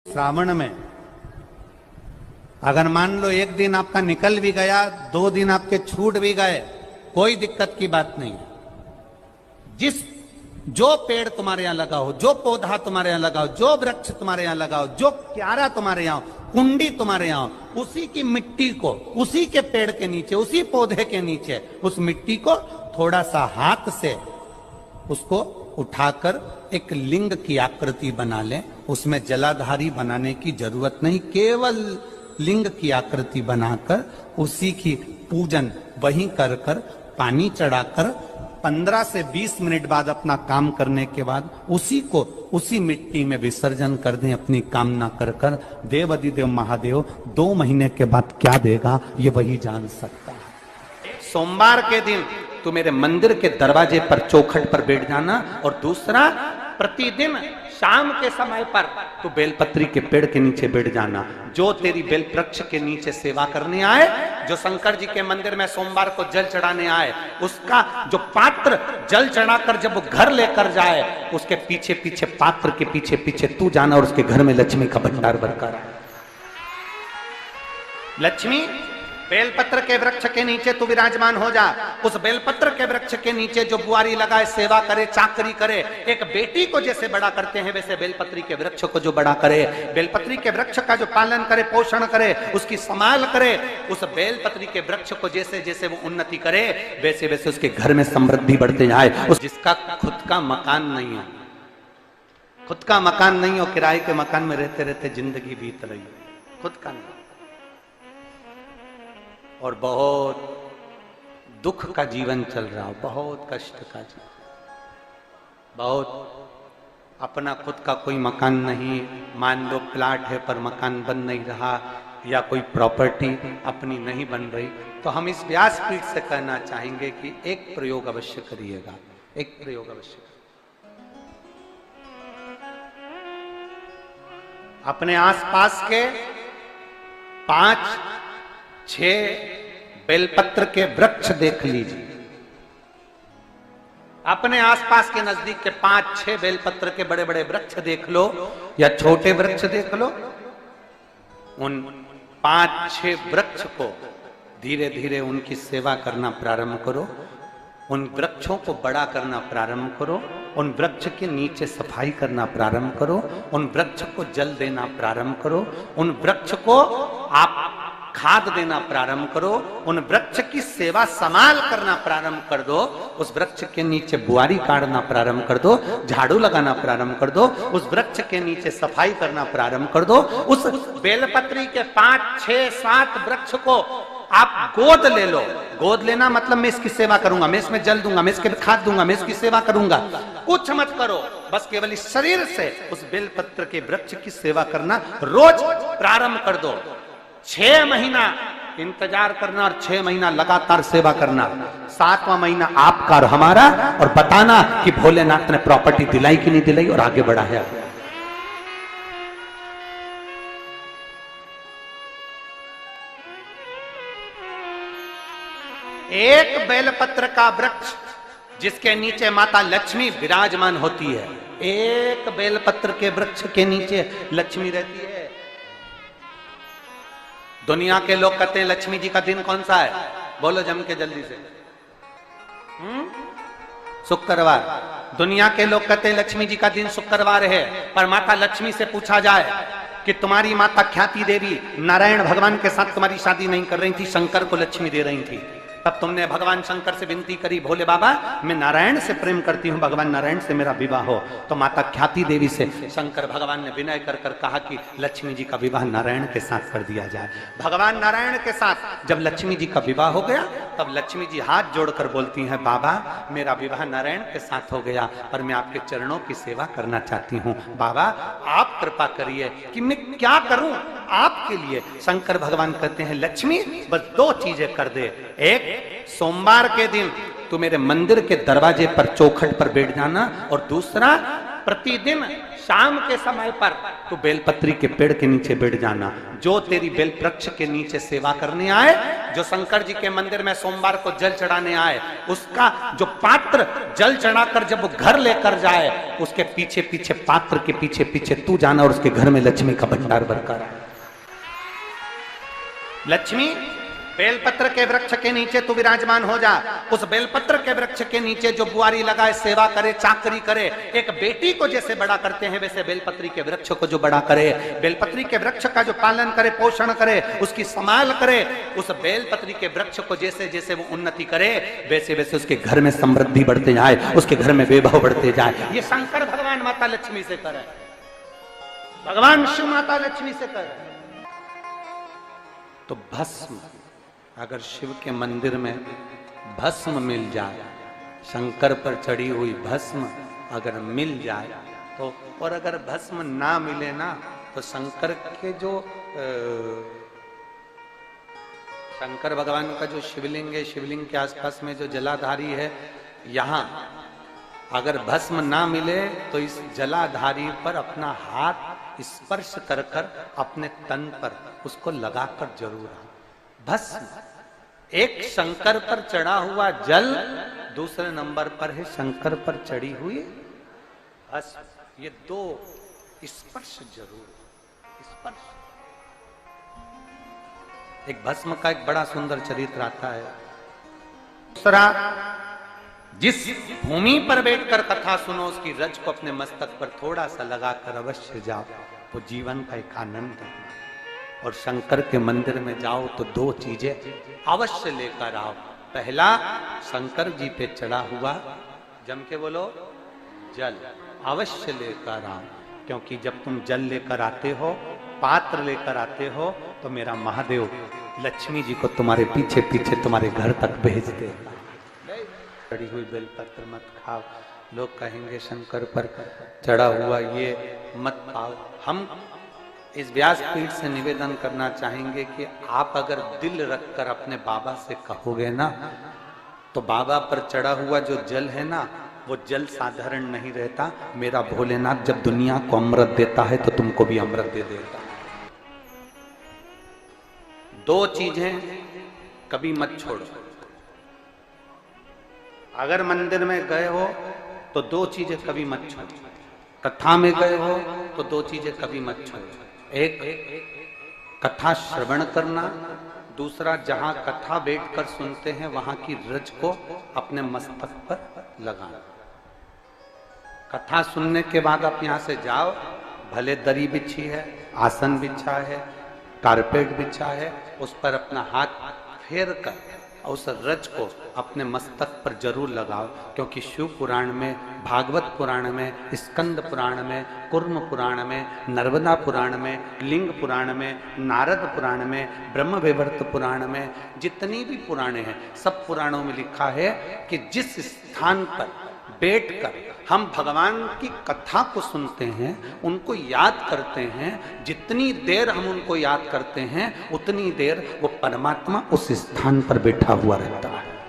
श्रावण में अगर मान लो एक दिन आपका निकल भी गया, 2 दिन आपके छूट भी गए, कोई दिक्कत की बात नहीं। जो पेड़ तुम्हारे यहां लगा हो, जो पौधा तुम्हारे यहां लगा हो, जो वृक्ष तुम्हारे यहां लगा हो, जो क्यारा तुम्हारे यहां, कुंडी तुम्हारे यहां, उसी की मिट्टी को, उसी के पेड़ के नीचे, उसी पौधे के नीचे, उस मिट्टी को थोड़ा सा हाथ से उसको उठाकर एक लिंग की आकृति बना ले। उसमें जलाधारी बनाने की जरूरत नहीं, केवल लिंग की आकृति बनाकर उसी की पूजन वहीं कर पानी चढ़ाकर 15 से 20 मिनट बाद अपना काम करने के बाद उसी को उसी मिट्टी में विसर्जन कर दें अपनी कामना कर देव अधिदेव महादेव 2 महीने के बाद क्या देगा ये वही जान सकता है। सोमवार के दिन तू मेरे मंदिर के दरवाजे पर चौखट पर बैठ जाना, और दूसरा प्रतिदिन शाम के समय पर तू बेलपत्री के पेड़ के नीचे बैठ जाना। जो तेरी बेल वृक्ष के नीचे सेवा करने आए, जो शंकर जी के मंदिर में सोमवार को जल चढ़ाने आए, उसका जो पात्र जल चढ़ाकर जब वो घर लेकर जाए, उसके पीछे पीछे, पात्र के पीछे पीछे तू जाना और उसके घर में लक्ष्मी का भंडार भरकर आए। लक्ष्मी बेलपत्र के वृक्ष के नीचे तू विराजमान हो जा। उस बेलपत्र के वृक्ष के नीचे जो बुआरी लगाए, सेवा करे, चाकरी करे, एक बेटी को जैसे बड़ा करते हैं वैसे बेलपत्री के वृक्ष को जो बड़ा करे, बेलपत्री के वृक्ष का जो पालन करे, पोषण करे, उसकी संभाल करे, उस बेलपत्री के वृक्ष को जैसे जैसे वो उन्नति करे वैसे वैसे उसके घर में समृद्धि बढ़ते जाए। उस जिसका खुद का मकान नहीं हो, खुद का मकान नहीं हो, किराए के मकान में रहते रहते जिंदगी बीत रही, खुद का नहीं, और बहुत दुख का जीवन चल रहा हो, बहुत कष्ट का जीवन, बहुत अपना खुद का कोई मकान नहीं, मान लो प्लाट है पर मकान बन नहीं रहा, या कोई प्रॉपर्टी अपनी नहीं बन रही, तो हम इस व्यासपीठ से कहना चाहेंगे कि एक प्रयोग अवश्य करिएगा, एक प्रयोग अवश्य। अपने आसपास के 5-6 बेलपत्र के वृक्ष देख लीजिए। अपने आसपास के नजदीक के 5-6 बेलपत्र के बड़े बड़े वृक्ष देख लो या छोटे वृक्ष देख लो। उन 5-6 वृक्ष को धीरे धीरे उनकी सेवा करना प्रारंभ करो, उन वृक्षों को बड़ा करना प्रारंभ करो, उन वृक्ष के नीचे सफाई करना प्रारंभ करो, उन वृक्ष को जल देना प्रारंभ करो, उन वृक्ष को आप खाद देना प्रारंभ करो, उन वृक्ष की सेवा संभाल करना प्रारंभ कर दो, उस वृक्ष के नीचे बुआरी काटना प्रारंभ कर दो, झाड़ू लगाना प्रारंभ कर दो, उस वृक्ष के नीचे सफाई करना प्रारंभ कर दो। उस बेलपत्री के 5-6-7 वृक्ष को आप गोद ले लो। गोद लेना मतलब मैं इसकी सेवा करूंगा, मैं इसमें जल दूंगा, मैं इसके खाद दूंगा, मैं इसकी सेवा करूंगा, कुछ मत करो, बस केवल इस शरीर से उस बेलपत्र के वृक्ष की सेवा करना रोज प्रारंभ कर दो। 6 महीना इंतजार करना और 6 महीना लगातार सेवा करना, 7वां महीना आपका और हमारा, और बताना कि भोलेनाथ ने प्रॉपर्टी दिलाई कि नहीं दिलाई और आगे बढ़ा है। एक बेलपत्र का वृक्ष जिसके नीचे माता लक्ष्मी विराजमान होती है, एक बेलपत्र के वृक्ष के नीचे लक्ष्मी रहती है। दुनिया के लोग कहते हैं लक्ष्मी जी का दिन कौन सा है, बोलो जम के जल्दी से। शुक्रवार। दुनिया के लोग कहते हैं लक्ष्मी जी का दिन शुक्रवार है, पर माता लक्ष्मी से पूछा जाए कि तुम्हारी माता ख्याति देवी नारायण भगवान के साथ तुम्हारी शादी नहीं कर रही थी, शंकर को लक्ष्मी दे रही थी, तब तुमने भगवान शंकर से विनती करी, भोले बाबा मैं नारायण से प्रेम करती हूं, भगवान नारायण से मेरा विवाह हो। तो माता ख्याति देवी से शंकर भगवान ने विनय कर कहा कि लक्ष्मी जी का विवाह नारायण के साथ कर दिया जाए। भगवान नारायण के साथ जब लक्ष्मी जी का विवाह हो गया, तब लक्ष्मी जी हाथ जोड़कर बोलती हैं, बाबा मेरा विवाह नारायण के साथ हो गया, पर मैं आपके चरणों की सेवा करना चाहती हूँ, बाबा आप कृपा करिए कि मैं क्या करूं आपके लिए। शंकर भगवान कहते हैं, लक्ष्मी बस 2 चीजें कर दे, एक सोमवार के दिन तू मेरे मंदिर के दरवाजे पर चौखट पर बैठ जाना, और दूसरा प्रतिदिन शाम के समय पर तू बेलपत्री के पेड़ के नीचे बैठ जाना। जो तेरी बेल वृक्ष के नीचे सेवा करने आए, जो शंकर जी के मंदिर में सोमवार को जल चढ़ाने आए, उसका जो पात्र जल चढ़ाकर जब वो घर लेकर जाए, उसके पीछे पीछे, पात्र के पीछे पीछे तू जाना और उसके घर में लक्ष्मी का भंडार भरकर आए। लक्ष्मी बेलपत्र के वृक्ष के नीचे तू विराजमान हो जा। उस बेलपत्र के वृक्ष के नीचे जो बुआरी लगाए, सेवा करे, चाकरी करे, एक बेटी को जैसे बड़ा करते हैं वैसे बेलपत्री के वृक्ष को जो बड़ा करे, बेलपत्री के वृक्ष का जो पालन करे, पोषण करे, उसकी संभाल करे, उस बेलपत्री के वृक्ष को जैसे जैसे वो उन्नति करे वैसे वैसे उसके घर में समृद्धि बढ़ते जाए, उसके घर में वैभव बढ़ते जाए। ये शंकर भगवान माता लक्ष्मी से करे, भगवान शिव माता लक्ष्मी से करे। तो भस्म, अगर शिव के मंदिर में भस्म मिल जाए, शंकर पर चढ़ी हुई भस्म अगर मिल जाए तो, और अगर भस्म ना मिले ना तो शंकर के जो शंकर भगवान का जो शिवलिंग है, शिवलिंग के आसपास में जो जलाधारी है, यहां अगर भस्म ना मिले तो इस जलाधारी पर अपना हाथ स्पर्श कर कर अपने तन पर उसको लगाकर जरूर आए। भस्म, एक शंकर पर चढ़ा हुआ जल, दूसरे नंबर पर है शंकर पर चढ़ी हुई भस्म। ये दो स्पर्श जरूर, स्पर्श। एक भस्म का एक बड़ा सुंदर चरित्र आता है। दूसरा, जिस भूमि पर बैठकर कथा सुनो उसकी रज को अपने मस्तक पर थोड़ा सा लगाकर अवश्य जाओ, वो जीवन का एक आनंद है। और शंकर के मंदिर में जाओ तो दो चीजें अवश्य लेकर आओ। पहला, शंकर जी पे चढ़ा हुआ, जम के बोलो, जल अवश्य लेकर आओ। क्योंकि जब तुम जल लेकर आते हो, पात्र लेकर आते हो, तो मेरा महादेव लक्ष्मी जी को तुम्हारे पीछे पीछे तुम्हारे घर तक भेज देगा। चढ़ी हुई बेलपत्र मत खाओ, लोग कहेंगे शंकर पर चढ़ा हुआ ये मत खाओ। हम इस व्यासपीठ से निवेदन करना चाहेंगे कि आप अगर दिल रखकर अपने बाबा से कहोगे ना, तो बाबा पर चढ़ा हुआ जो जल है ना, वो जल साधारण नहीं रहता। मेरा भोलेनाथ जब दुनिया को अमृत देता है तो तुमको भी अमृत दे देता है। दो चीजें कभी मत छोड़ो। अगर मंदिर में गए हो तो दो चीजें कभी मत छोड़ो। कथा में गए हो तो दो चीजें कभी मत छोड़ो। एक, कथा श्रवण करना, दूसरा जहां कथा बैठकर सुनते हैं वहां की रज को अपने मस्तक पर लगाना। कथा सुनने के बाद आप यहां से जाओ, भले दरी बिछी है, आसन बिछा है, कारपेट बिछा है, उस पर अपना हाथ फेर कर उस रज को अपने मस्तक पर जरूर लगाओ। क्योंकि शिव पुराण में, भागवत पुराण में, स्कंद पुराण में, कुर्म पुराण में, नर्मदा पुराण में, लिंग पुराण में, नारद पुराण में, ब्रह्म वैवर्त पुराण में, जितनी भी पुराणे हैं सब पुराणों में लिखा है कि जिस स्थान पर बैठकर हम भगवान की कथा को सुनते हैं, उनको याद करते हैं, जितनी देर हम उनको याद करते हैं उतनी देर वो परमात्मा उस स्थान पर बैठा हुआ रहता है।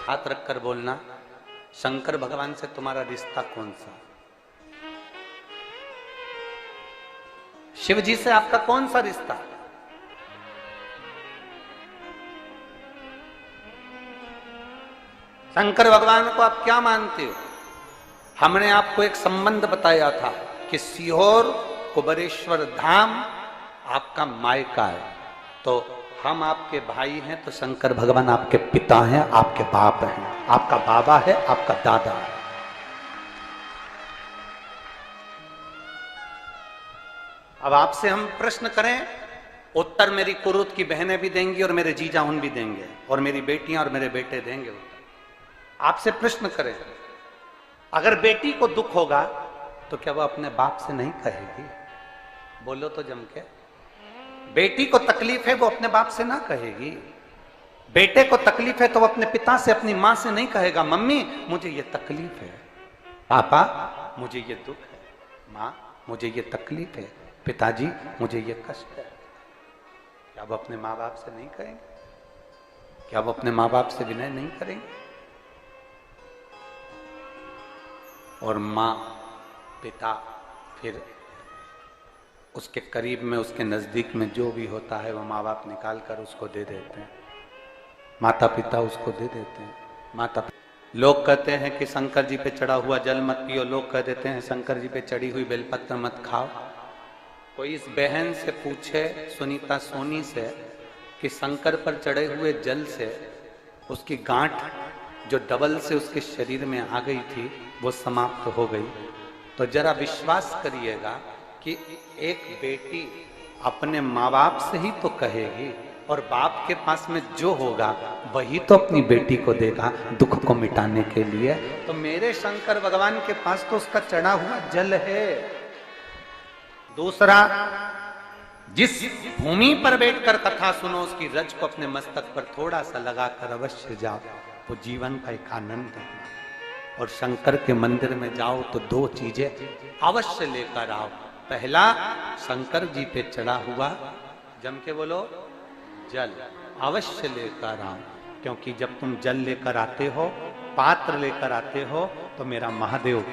हाथ रखकर बोलना, शंकर भगवान से तुम्हारा रिश्ता कौन सा? शिव जी से आपका कौन सा रिश्ता? शंकर भगवान को आप क्या मानते हो? हमने आपको एक संबंध बताया था कि सीहोर कुबेरेश्वर धाम आपका मायका है, तो हम आपके भाई हैं, तो शंकर भगवान आपके पिता हैं, आपके बाप हैं, आपका बाबा है, आपका दादा है। अब आपसे हम प्रश्न करें, उत्तर मेरी कुरुत की बहनें भी देंगी और मेरे जीजा उन भी देंगे और मेरी बेटियां और मेरे बेटे देंगे। आपसे प्रश्न करें, अगर बेटी को दुख होगा तो क्या वो अपने बाप से नहीं कहेगी? बोलो तो जम के। बेटी को तकलीफ है वो अपने बाप से ना कहेगी। बेटे को तकलीफ है तो वो अपने पिता से, अपनी मां से नहीं कहेगा, मम्मी मुझे ये तकलीफ है, पापा मुझे ये दुख है, मां मुझे ये तकलीफ है, पिताजी मुझे ये कष्ट है। क्या वो अपने माँ बाप से नहीं कहेंगे? क्या वो अपने माँ बाप से विनय नहीं करेंगे? और माँ पिता फिर उसके करीब में, उसके नजदीक में जो भी होता है वो माँ बाप निकाल कर उसको दे देते हैं, माता पिता उसको दे देते हैं। माता लोग कहते हैं कि शंकर जी पे चढ़ा हुआ जल मत पियो, लोग कह देते हैं शंकर जी पे चढ़ी हुई बेलपत्र मत खाओ। कोई इस बहन से पूछे, सुनीता सोनी से, कि शंकर पर चढ़े हुए जल से उसकी गांठ जो डबल से उसके शरीर में आ गई थी वो समाप्त हो गई, तो जरा विश्वास करिएगा कि एक बेटी अपने माँ बाप से ही तो कहेगी, और बाप के पास में जो होगा वही तो अपनी बेटी को देगा दुख को मिटाने के लिए। तो मेरे शंकर भगवान के पास तो उसका चढ़ा हुआ जल है। दूसरा, जिस भूमि पर बैठकर कथा सुनो उसकी रज को अपने मस्तक पर थोड़ा सा लगाकर अवश्य जाओ, वो जीवन का एक आनंद है। और शंकर के मंदिर में जाओ तो दो चीजें अवश्य लेकर आओ। पहला, शंकर जी पे चढ़ा हुआ, जम के बोलो, जल अवश्य लेकर आओ, क्योंकि जब तुम जल लेकर आते हो, पात्र लेकर आते हो, तो मेरा महादेव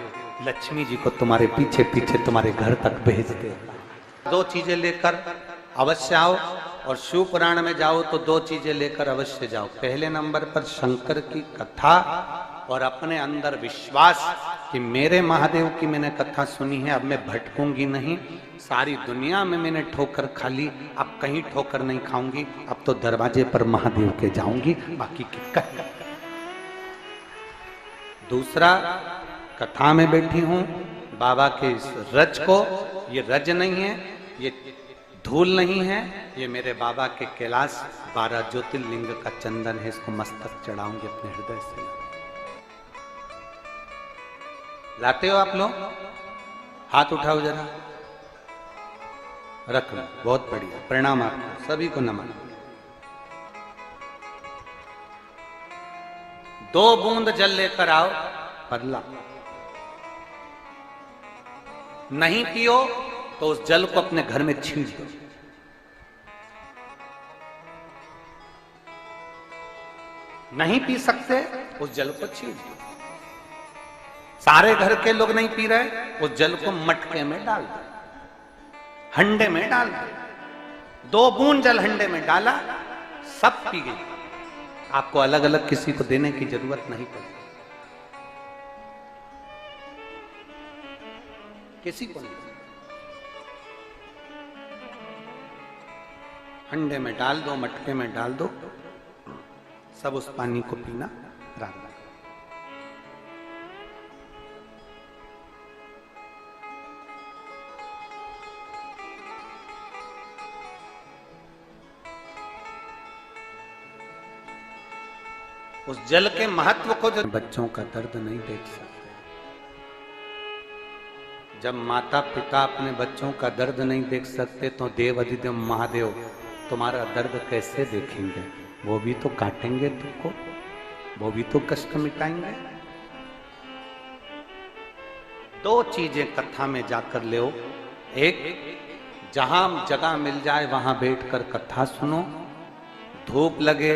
लक्ष्मी जी को तुम्हारे पीछे पीछे तुम्हारे घर तक भेज देगा। दो चीजें लेकर अवश्य आओ। और शिव पुराण में जाओ तो दो चीजें लेकर अवश्य जाओ। पहले नंबर पर शंकर की कथा और अपने अंदर विश्वास कि मेरे महादेव की मैंने कथा सुनी है, अब मैं भटकूंगी नहीं। सारी दुनिया में मैंने ठोकर खा ली, अब कहीं ठोकर नहीं खाऊंगी, अब तो दरवाजे पर महादेव के जाऊंगी, बाकी की कह। दूसरा, कथा में बैठी हूं बाबा के इस रज को, ये रज नहीं है, ये धूल नहीं है, ये मेरे बाबा के कैलाश 12 ज्योतिर्लिंग का चंदन है, इसको मस्तक चढ़ाऊंगी अपने हृदय से। लाते हो आप लोग? हाथ उठाओ जरा, रख लो, बहुत बढ़िया, प्रणाम आपको सभी को, नमन। 2 बूंद जल लेकर आओ, पगला नहीं पियो तो उस जल को अपने घर में छींच दो। नहीं पी सकते उस जल को छींच दो। सारे घर के लोग नहीं पी रहे, उस जल को मटके में डाल दो, हंडे में डाल दो। 2 बूंद जल हंडे में डाला, सब पी गई। आपको अलग अलग किसी को देने की जरूरत नहीं पड़ी, किसी को नहीं। हंडे में डाल दो, मटके में डाल दो, सब उस पानी को पीना रात। उस जल के महत्व को जो बच्चों का दर्द नहीं देख सकते, जब माता पिता अपने बच्चों का दर्द नहीं देख सकते तो देव अधिदेव महादेव तुम्हारा दर्द कैसे देखेंगे? वो भी तो काटेंगे तुमको, वो भी तो कष्ट मिटाएंगे। 2 चीजें कथा में जाकर ले। एक, जहां जगह मिल जाए वहां बैठकर कथा सुनो। धूप लगे,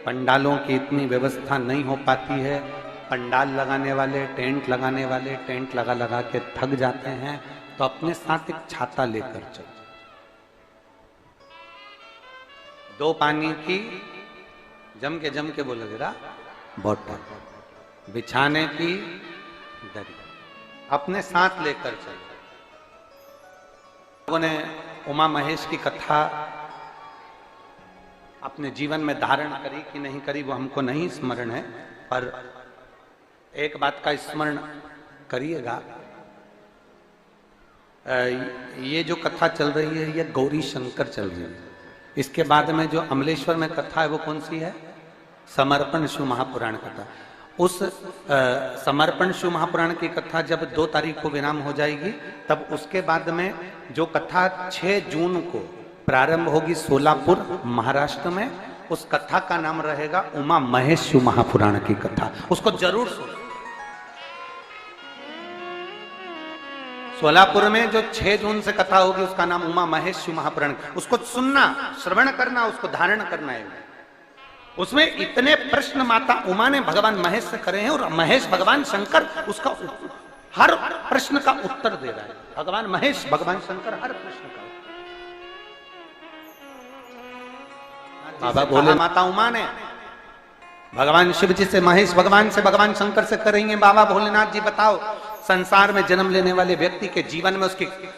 पंडालों की इतनी व्यवस्था नहीं हो पाती है, पंडाल लगाने वाले, टेंट लगाने वाले टेंट लगा लगा के थक जाते हैं, तो अपने साथ एक छाता लेकर चलो। 2 पानी की जम के बोलो जरा, बोतल, बिछाने की दरी अपने साथ लेकर चलो। लोगों ने उमा महेश की कथा अपने जीवन में धारण करी कि नहीं करी वो हमको नहीं स्मरण है, पर एक बात का स्मरण करिएगा, ये जो कथा चल रही है ये गौरी शंकर चल रही है। इसके बाद में जो अमलेश्वर में कथा है वो कौन सी है? समर्पण शिव महापुराण कथा। उस समर्पण शिव महापुराण की कथा जब 2 तारीख को विराम हो जाएगी, तब उसके बाद में जो कथा 6 जून को प्रारंभ होगी सोलापुर महाराष्ट्र में, उस कथा का नाम रहेगा उमा महेश शिव महापुराण की कथा। उसको जरूर सुनो। सोलापुर में जो 6 जून से कथा होगी उसका नाम उमा महेश शिव महापुराण। उसको सुनना, श्रवण करना, उसको धारण करना है। उसमें इतने प्रश्न माता उमा ने भगवान महेश से करे हैं और महेश भगवान शंकर उसका हर प्रश्न का उत्तर दे रहा है भगवान महेश, भगवान शंकर हर प्रश्न का। बाबा बोले माता उमा ने भगवान शिव जी से, महेश भगवान से, भगवान शंकर से करेंगे, बाबा भोलेनाथ जी बताओ संसार में जन्म लेने वाले व्यक्ति के जीवन में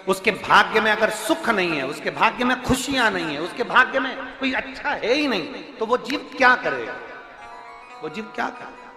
उसके भाग्य में अगर सुख नहीं है, उसके भाग्य में खुशियां नहीं है, उसके भाग्य में कोई अच्छा है ही नहीं, तो वो जीव क्या करेगा? वो जीव क्या करेगा?